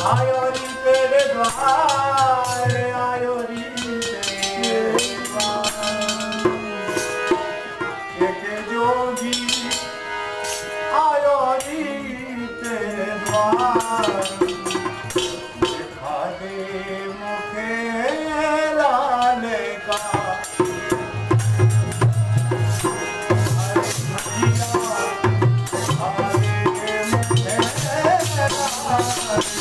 आयो री तेरे द्वार आयो री तेरे द्वार एक जोगी आयो री तेरे द्वार दिखा दे मुखे लाल का Hare